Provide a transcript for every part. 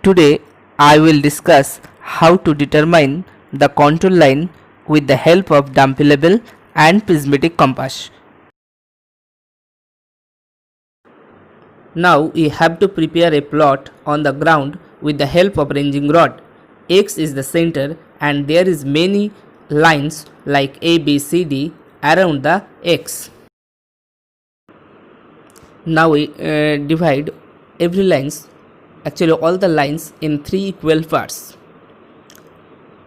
Today I will discuss how to determine the contour line with the help of dumpy level and prismatic compass. Now we have to prepare a plot on the ground with the help of ranging rod. X is the center and there is many lines like A, B, C, D around the X. Now we divide every lines, actually all the lines, in 3 equal parts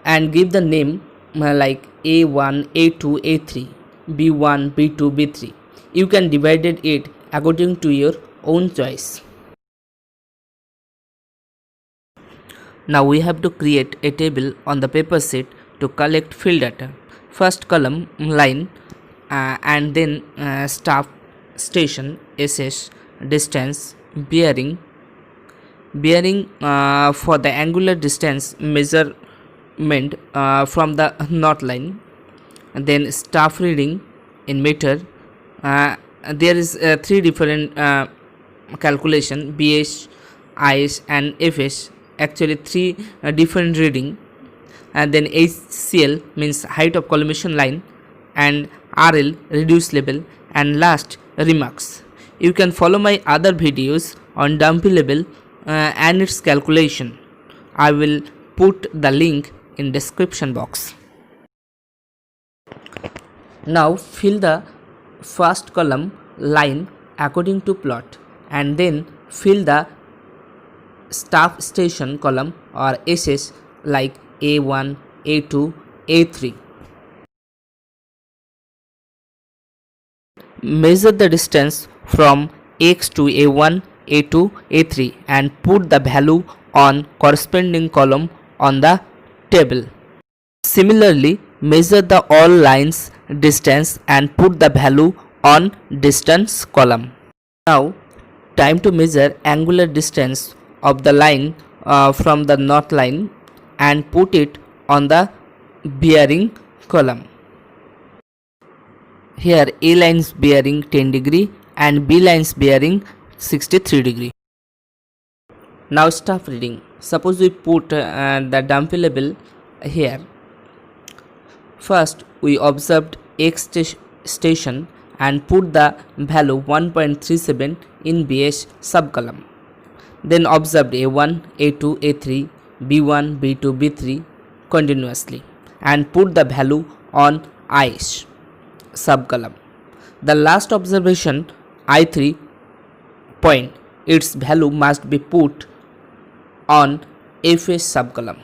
and give the name like A1, A2, A3, B1, B2, B3. You can divide it according to your own choice. Now we have to create a table on the paper sheet to collect field data. First column line and then staff station, SS, distance, bearing for the angular distance measurement from the north line, and then staff reading in meter. There is 3 different calculation, BS, IS and FS, actually 3 different reading, and then HCl means height of collimation line, and RL reduced level, and last remarks. You can follow my other videos on dumpy level and its calculation. I will put the link in description box. Now fill the first column line according to plot and then fill the staff station column or SS like A1, A2, A3. Measure the distance from X to A1, A2, A3 and put the value on corresponding column on the table. Similarly, measure the all lines distance and put the value on distance column. Now, time to measure angular distance of the line from the north line and put it on the bearing column. Here A lines bearing 10 degree and B lines bearing 63 degree. Now staff reading. Suppose we put the dumpy level here. First we observed X station and put the value 1.37 in BS subcolumn. Then observed A1, A2, A3, B1, B2, B3 continuously and put the value on IS subcolumn. The last observation I3 point, its value must be put on FS subcolumn.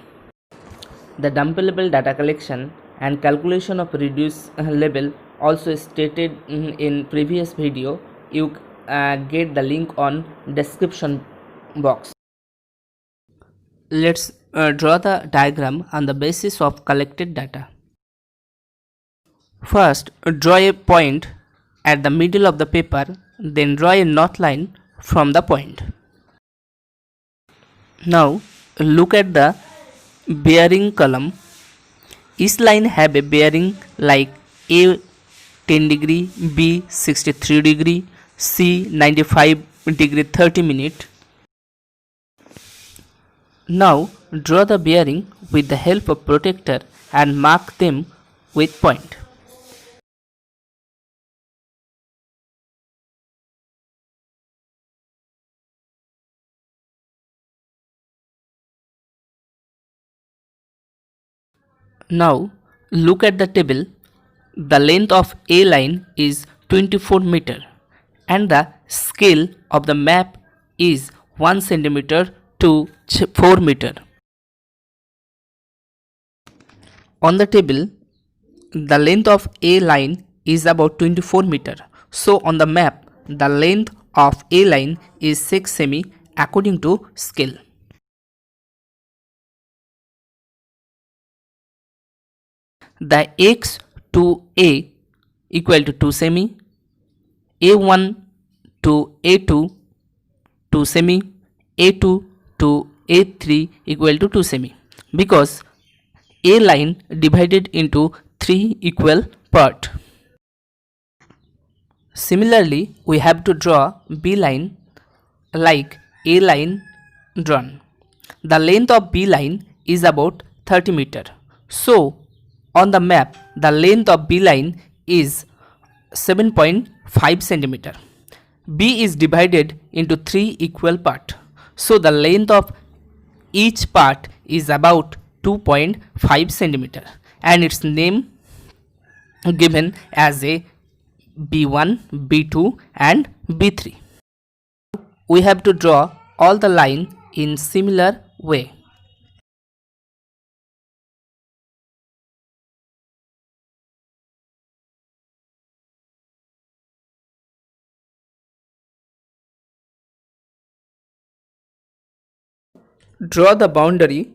The dumpy level data collection and calculation of reduced level also stated in previous video. You get the link on description box. Let's draw the diagram on the basis of collected data. First, draw a point at the middle of the paper, then draw a north line from the point. Now, look at the bearing column. Each line have a bearing like A 10 degree, B 63 degree, C 95 degree 30 minute. Now, draw the bearing with the help of protractor and mark them with point. Now look at the table. The length of A line is 24 meter and the scale of the map is 1 centimeter to 4 meter. On the table, the length of A line is about 24 meter. So on the map, the length of A line is 6 semi according to scale. The X to A equal to 2 semi, A1 to A2 2 semi, A2 to A3 equal to 2 semi, because A line divided into 3 equal parts. Similarly, we have to draw B line like A line drawn. The length of B line is about 30 meter. So on the map the length of B line is 7.5 centimeter. B is divided into 3 equal parts. So the length of each part is about 2.5 centimeter and its name given as a B1, B2 and B3. We have to draw all the line in similar way. Draw the boundary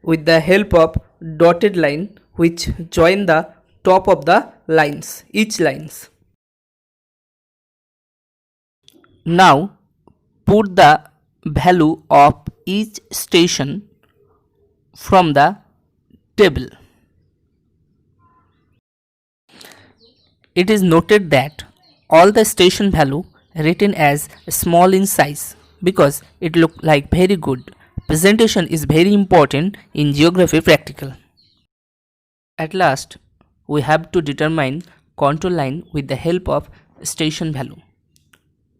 with the help of dotted line which join the top of the each lines. Now put the value of each station from the table. It is noted that all the station value written as small in size because it look like very good. Presentation is very important in geography practical. At last, we have to determine contour line with the help of station value.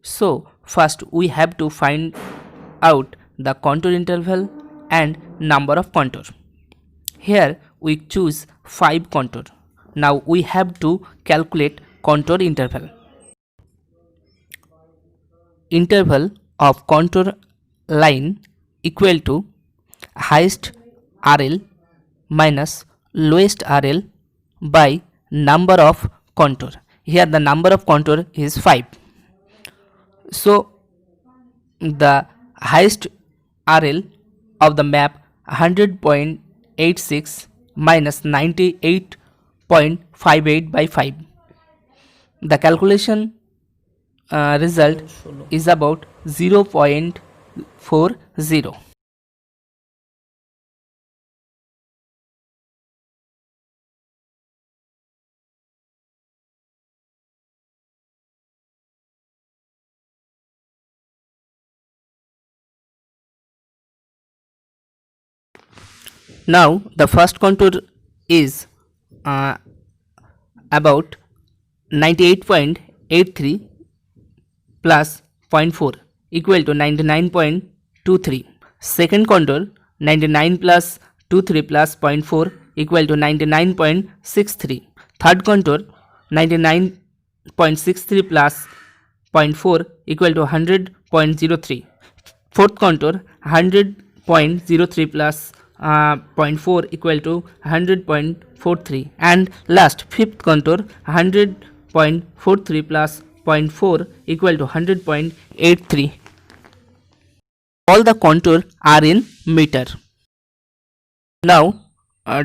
So first we have to find out the contour interval and number of contour. Here we choose 5 contour. Now we have to calculate contour interval. Interval of contour line equal to highest RL minus lowest RL by number of contour. Here the number of contour is 5. So the highest RL of the map 100.86 minus 98.58 by 5. The calculation result is about 0.40. Now the first contour is about 98.83 plus 0.4 equal to 99.23. Second contour 99 plus 23 plus 0.4 equal to 99.63. Third contour 99.63 plus 0.4 equal to 100.03. Fourth contour 100.03 plus 0.4 equal to 100.43, and last fifth contour 100.43 plus 0.4 equal to 100.83. All the contour are in meter. Now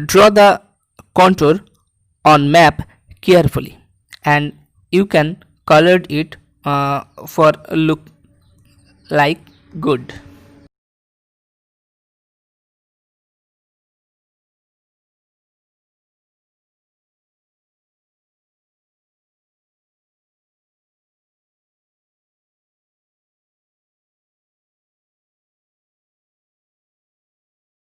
draw the contour on map carefully and you can color it for look like good.